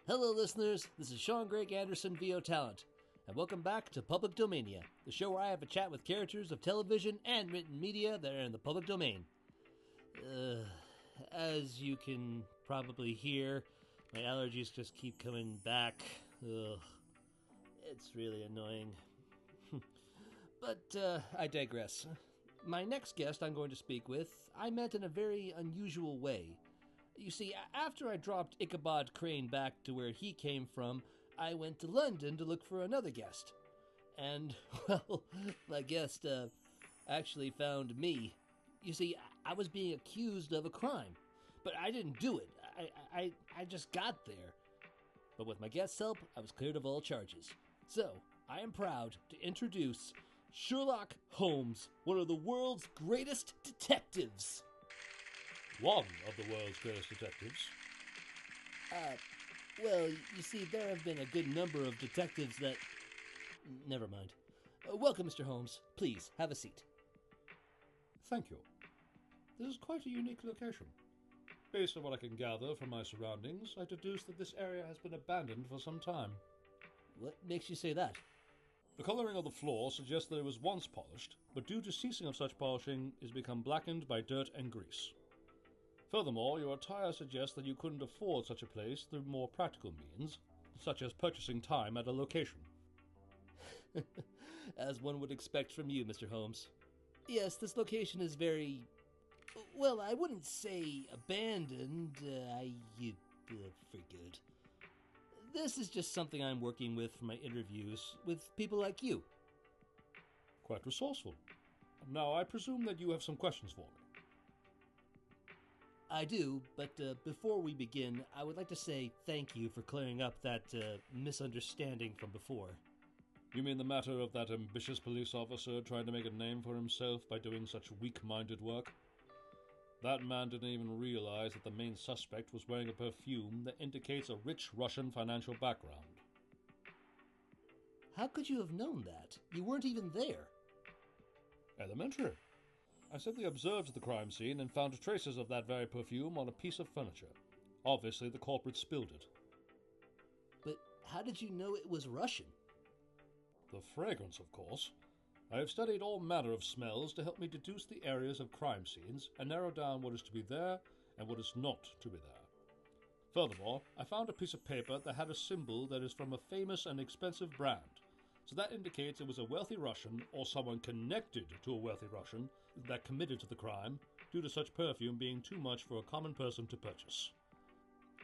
Hello, listeners. This is Sean Greg Andersen, VO Talent, and welcome back to Public Domania, the show where I have a chat with characters of television and written media that are in the public domain. As you can probably hear, my allergies just keep coming back. It's really annoying. But I digress. My next guest I'm going to speak with, I met in a very unusual way. You see, after I dropped Ichabod Crane back to where he came from, I went to London to look for another guest. And, well, my guest actually found me. You see, I was being accused of a crime, but I didn't do it. I just got there. But with my guest's help, I was cleared of all charges. So, I am proud to introduce Sherlock Holmes, one of the world's greatest detectives. One of the world's greatest detectives. Well, you see, there have been a good number of detectives that... Never mind. Welcome, Mr. Holmes. Please, have a seat. Thank you. This is quite a unique location. Based on what I can gather from my surroundings, I deduce that this area has been abandoned for some time. What makes you say that? The colouring of the floor suggests that it was once polished, but due to ceasing of such polishing, is become blackened by dirt and grease. Furthermore, your attire suggests that you couldn't afford such a place through more practical means, such as purchasing time at a location. As one would expect from you, Mr. Holmes. Yes, this location is very... Well, I wouldn't say abandoned. Forget. This is just something I'm working with for my interviews with people like you. Quite resourceful. Now, I presume that you have some questions for me. I do, but before we begin, I would like to say thank you for clearing up that misunderstanding from before. You mean the matter of that ambitious police officer trying to make a name for himself by doing such weak-minded work? That man didn't even realize that the main suspect was wearing a perfume that indicates a rich Russian financial background. How could you have known that? You weren't even there. Elementary. I simply observed the crime scene and found traces of that very perfume on a piece of furniture. Obviously, the culprit spilled it. But how did you know it was Russian? The fragrance, of course. I have studied all manner of smells to help me deduce the areas of crime scenes and narrow down what is to be there and what is not to be there. Furthermore, I found a piece of paper that had a symbol that is from a famous and expensive brand. So that indicates it was a wealthy Russian or someone connected to a wealthy Russian that committed to the crime due to such perfume being too much for a common person to purchase.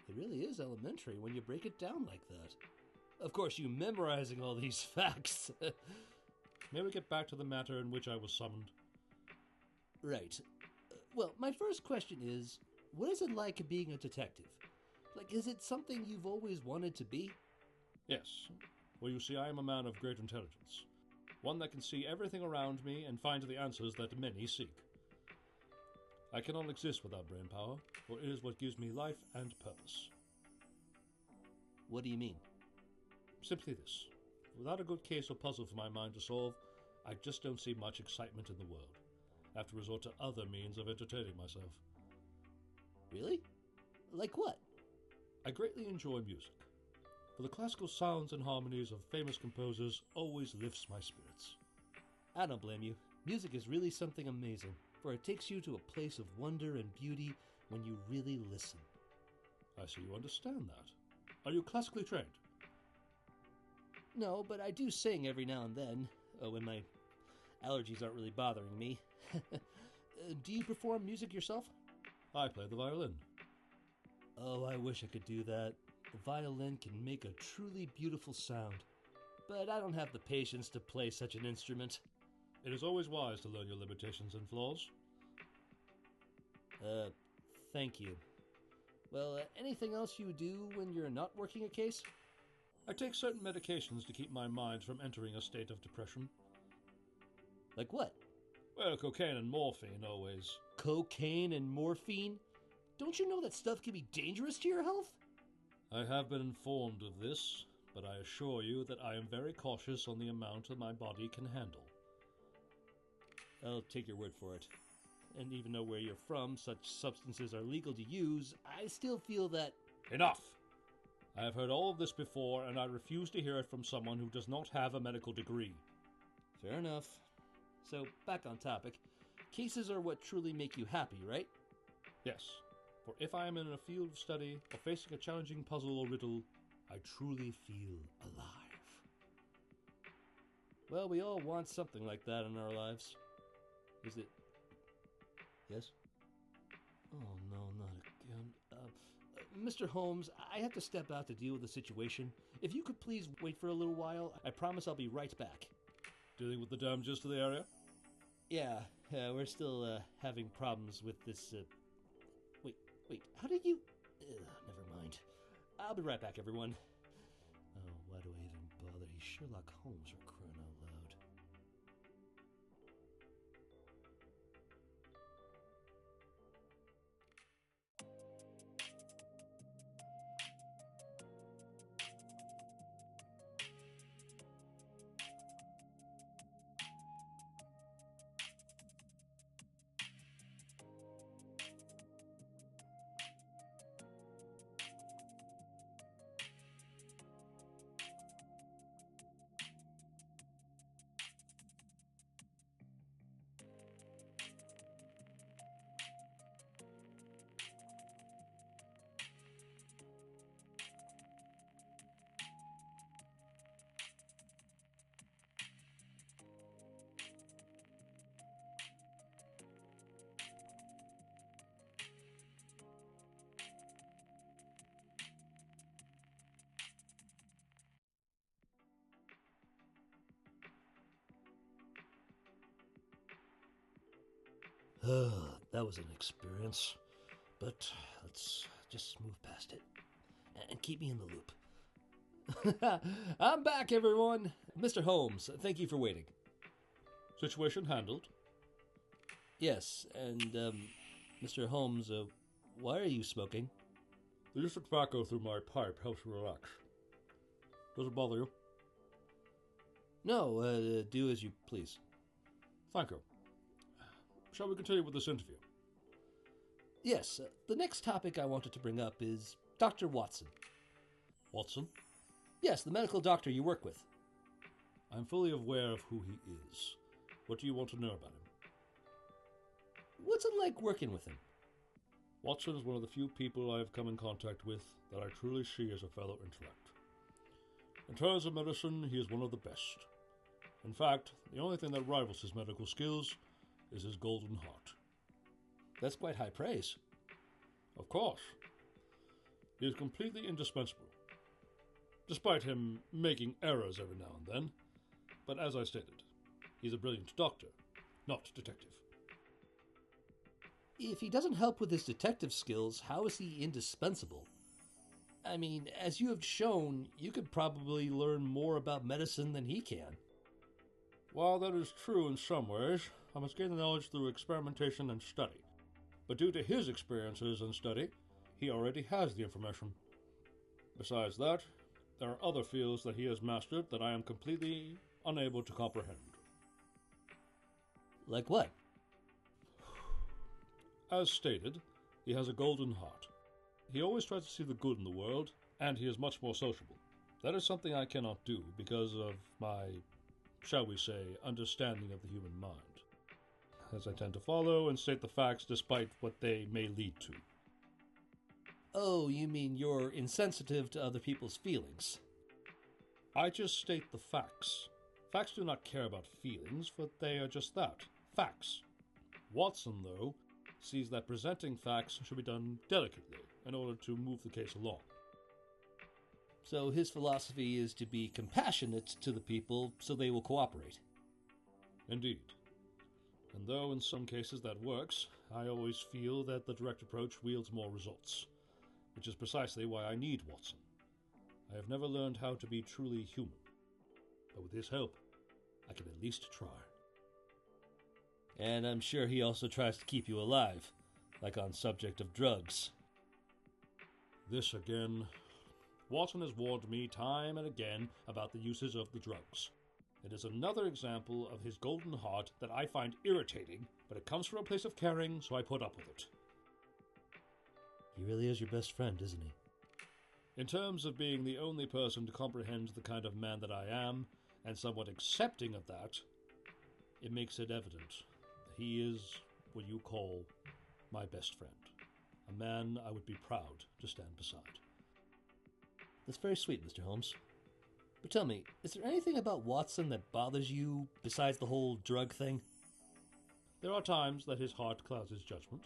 It really is elementary when you break it down like that. Of course, you memorizing all these facts. May we get back to the matter in which I was summoned? Right. Well, my first question is, what is it like being a detective? Like, is it something you've always wanted to be? Yes. Well, you see, I am a man of great intelligence. One that can see everything around me and find the answers that many seek. I cannot exist without brain power, for it is what gives me life and purpose. What do you mean? Simply this. Without a good case or puzzle for my mind to solve, I just don't see much excitement in the world. I have to resort to other means of entertaining myself. Really? Like what? I greatly enjoy music. For the classical sounds and harmonies of famous composers always lifts my spirits. I don't blame you. Music is really something amazing, for it takes you to a place of wonder and beauty when you really listen. I see you understand that. Are you classically trained? No, but I do sing every now and then, when my allergies aren't really bothering me. Do you perform music yourself? I play the violin. Oh, I wish I could do that. The violin can make a truly beautiful sound, but I don't have the patience to play such an instrument. It is always wise to learn your limitations and flaws. Thank you. Well, anything else you do when you're not working a case? I take certain medications to keep my mind from entering a state of depression. Like what? Well, cocaine and morphine always. Cocaine and morphine? Don't you know that stuff can be dangerous to your health? I have been informed of this, but I assure you that I am very cautious on the amount that my body can handle. I'll take your word for it. And even though where you're from such substances are legal to use, I still feel that... Enough! I have heard all of this before, and I refuse to hear it from someone who does not have a medical degree. Fair enough. So, back on topic. Cases are what truly make you happy, right? Yes, for if I am in a field of study or facing a challenging puzzle or riddle, I truly feel alive. Well, we all want something like that in our lives. Is it... Yes? Oh, no, not again. Mr. Holmes, I have to step out to deal with the situation. If you could please wait for a little while, I promise I'll be right back. Dealing with the damages to the area? Yeah, we're still having problems with this... Wait, how did you... never mind. I'll be right back, everyone. Oh, why do I even bother? He's Sherlock Holmes, for crying out loud. That was an experience, but let's just move past it and keep me in the loop. I'm back, everyone. Mr. Holmes, thank you for waiting. Situation handled. Yes, and, Mr. Holmes, why are you smoking? The use of tobacco through my pipe helps me relax. Does it bother you? No, do as you please. Thank you. Shall we continue with this interview? Yes, the next topic I wanted to bring up is Dr. Watson. Watson? Yes, the medical doctor you work with. I'm fully aware of who he is. What do you want to know about him? What's it like working with him? Watson is one of the few people I have come in contact with that I truly see as a fellow intellect. In terms of medicine, he is one of the best. In fact, the only thing that rivals his medical skills is his golden heart. That's quite high praise. Of course. He is completely indispensable, despite him making errors every now and then. But as I stated, he's a brilliant doctor, not detective. If he doesn't help with his detective skills, how is he indispensable? I mean, as you have shown, you could probably learn more about medicine than he can. While that is true in some ways, I must gain the knowledge through experimentation and study. But due to his experiences and study, he already has the information. Besides that, there are other fields that he has mastered that I am completely unable to comprehend. Like what? As stated, he has a golden heart. He always tries to see the good in the world, and he is much more sociable. That is something I cannot do because of my, shall we say, understanding of the human mind, as I tend to follow and state the facts despite what they may lead to. Oh, you mean you're insensitive to other people's feelings? I just state the facts. Facts do not care about feelings, for they are just that, facts. Watson, though, sees that presenting facts should be done delicately in order to move the case along. So his philosophy is to be compassionate to the people so they will cooperate. Indeed. And though in some cases that works, I always feel that the direct approach wields more results, which is precisely why I need Watson. I have never learned how to be truly human, but with his help, I can at least try. And I'm sure he also tries to keep you alive, like on subject of drugs. This again. Watson has warned me time and again about the uses of the drugs. It is another example of his golden heart that I find irritating, but it comes from a place of caring, so I put up with it. He really is your best friend, isn't he? In terms of being the only person to comprehend the kind of man that I am, and somewhat accepting of that, it makes it evident that he is what you call my best friend. A man I would be proud to stand beside. That's very sweet, Mr. Holmes. But tell me, is there anything about Watson that bothers you besides the whole drug thing? There are times that his heart clouds his judgment,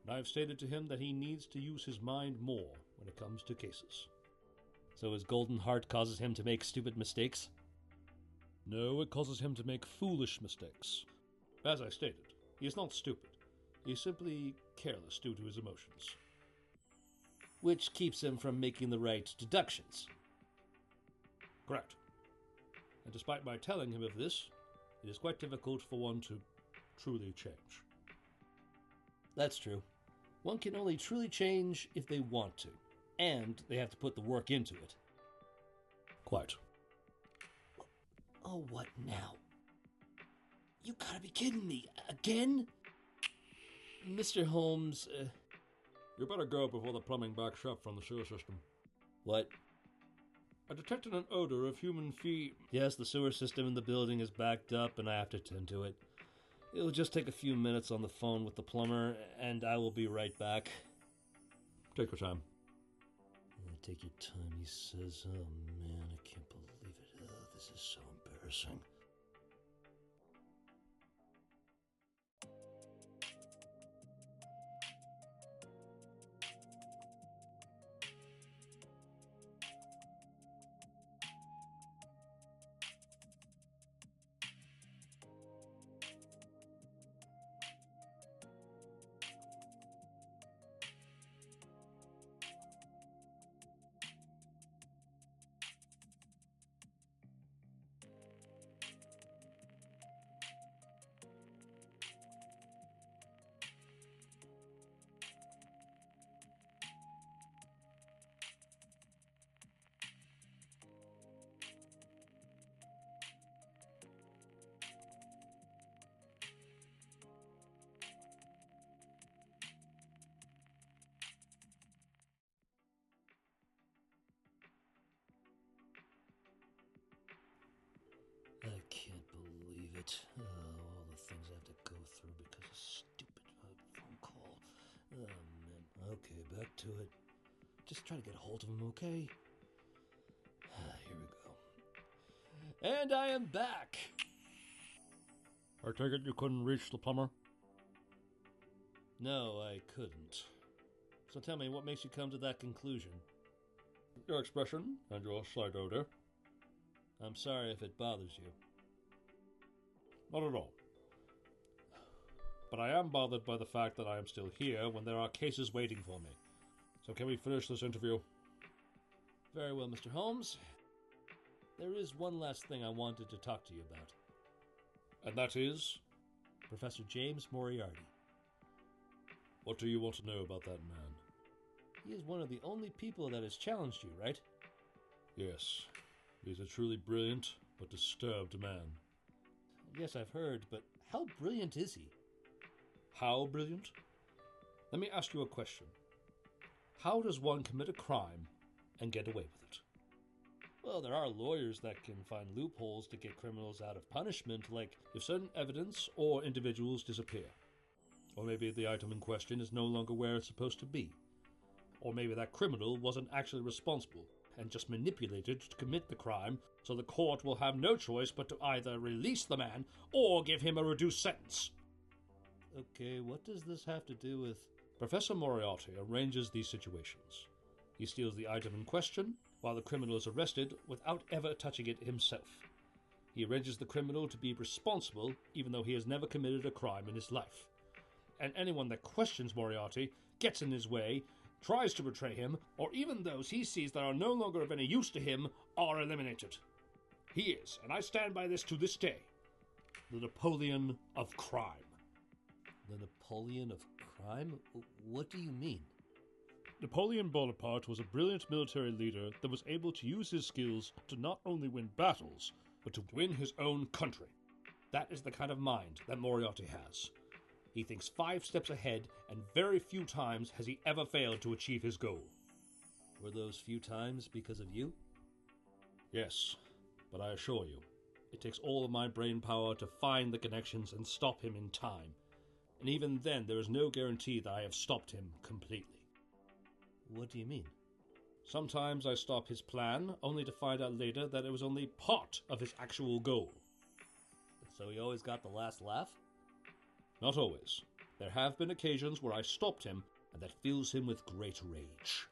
and I have stated to him that he needs to use his mind more when it comes to cases. So his golden heart causes him to make stupid mistakes? No, it causes him to make foolish mistakes. As I stated, he is not stupid. He is simply careless due to his emotions. Which keeps him from making the right deductions. Correct. And despite my telling him of this, it is quite difficult for one to truly change. That's true. One can only truly change if they want to, and they have to put the work into it. Quite. Oh, what now? You gotta be kidding me. Again? Mr. Holmes, You better go before the plumbing backs up from the sewer system. What? I detected an odor of human feet. Yes, the sewer system in the building is backed up, and I have to tend to it. It'll just take a few minutes on the phone with the plumber, and I will be right back. Take your time. Take your time, he says. Oh, man, I can't believe it. Oh, this is so embarrassing. I can't believe it. All the things I have to go through because of stupid phone call. Oh, man. Okay, back to it. Just try to get a hold of him, okay? Here we go. And I am back! I take it you couldn't reach the plumber? No, I couldn't. So tell me, what makes you come to that conclusion? Your expression and your slight odor. I'm sorry if it bothers you. Not at all. But I am bothered by the fact that I am still here when there are cases waiting for me. So can we finish this interview? Very well, Mr. Holmes. There is one last thing I wanted to talk to you about. And that is? Professor James Moriarty. What do you want to know about that man? He is one of the only people that has challenged you, right? Yes. He's a truly brilliant but disturbed man. Yes, I've heard, but how brilliant is he? How brilliant? Let me ask you a question. How does one commit a crime and get away with it? Well, there are lawyers that can find loopholes to get criminals out of punishment, like if certain evidence or individuals disappear. Or maybe the item in question is no longer where it's supposed to be. Or maybe that criminal wasn't actually responsible and just manipulated to commit the crime, so the court will have no choice but to either release the man or give him a reduced sentence. Okay, what does this have to do with... Professor Moriarty arranges these situations. He steals the item in question while the criminal is arrested without ever touching it himself. He arranges the criminal to be responsible even though he has never committed a crime in his life. And anyone that questions Moriarty, gets in his way, tries to betray him, or even those he sees that are no longer of any use to him, are eliminated. He is, and I stand by this to this day, the Napoleon of crime. The Napoleon of crime? What do you mean? Napoleon Bonaparte was a brilliant military leader that was able to use his skills to not only win battles, but to win his own country. That is the kind of mind that Moriarty has. He thinks 5 steps ahead, and very few times has he ever failed to achieve his goal. Were those few times because of you? Yes, but I assure you, it takes all of my brain power to find the connections and stop him in time. And even then, there is no guarantee that I have stopped him completely. What do you mean? Sometimes I stop his plan, only to find out later that it was only part of his actual goal. So he always got the last laugh? Not always. There have been occasions where I stopped him, and that fills him with great rage.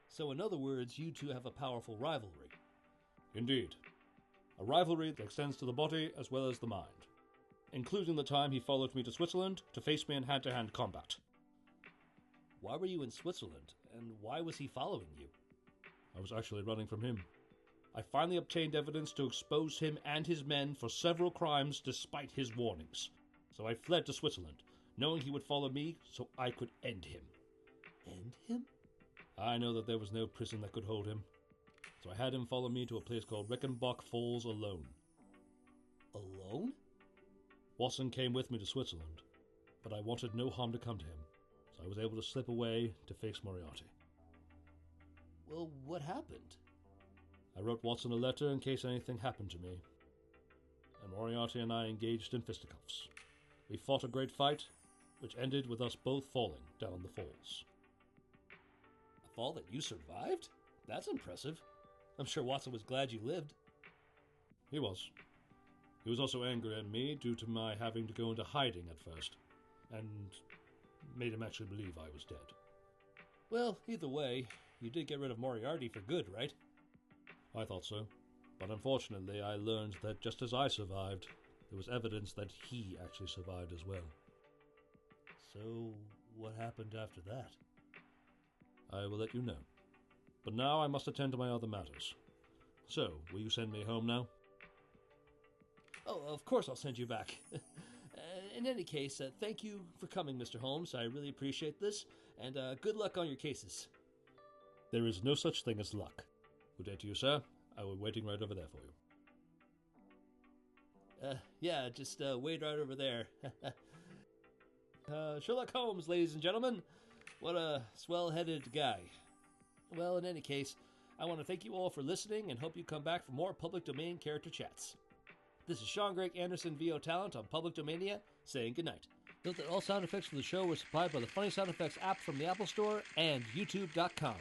So in other words, you two have a powerful rivalry. Indeed. A rivalry that extends to the body as well as the mind, including the time he followed me to Switzerland to face me in hand-to-hand combat. Why were you in Switzerland, and why was he following you? I was actually running from him. I finally obtained evidence to expose him and his men for several crimes despite his warnings. So I fled to Switzerland, knowing he would follow me so I could end him. End him? I know that there was no prison that could hold him, so I had him follow me to a place called Reichenbach Falls alone. Alone? Watson came with me to Switzerland, but I wanted no harm to come to him, so I was able to slip away to face Moriarty. Well, what happened? I wrote Watson a letter in case anything happened to me, and Moriarty and I engaged in fisticuffs. We fought a great fight, which ended with us both falling down the falls. A fall that you survived? That's impressive. I'm sure Watson was glad you lived. He was. He was also angry at me due to my having to go into hiding at first, and made him actually believe I was dead. Well, either way, you did get rid of Moriarty for good, right? I thought so, but unfortunately I learned that just as I survived, there was evidence that he actually survived as well. So, what happened after that? I will let you know. But now I must attend to my other matters. So, will you send me home now? Oh, of course I'll send you back. In any case, thank you for coming, Mr. Holmes. I really appreciate this, and good luck on your cases. There is no such thing as luck. Good day to you, sir. I will be waiting right over there for you. Yeah, just wait right over there. Sherlock Holmes, ladies and gentlemen. What a swell-headed guy. Well, in any case, I want to thank you all for listening and hope you come back for more Public Domain character chats. This is Sean Greg Andersen, VO Talent on Public Domania, saying goodnight. Note that all sound effects for the show were supplied by the Funny Sound Effects app from the Apple Store and YouTube.com.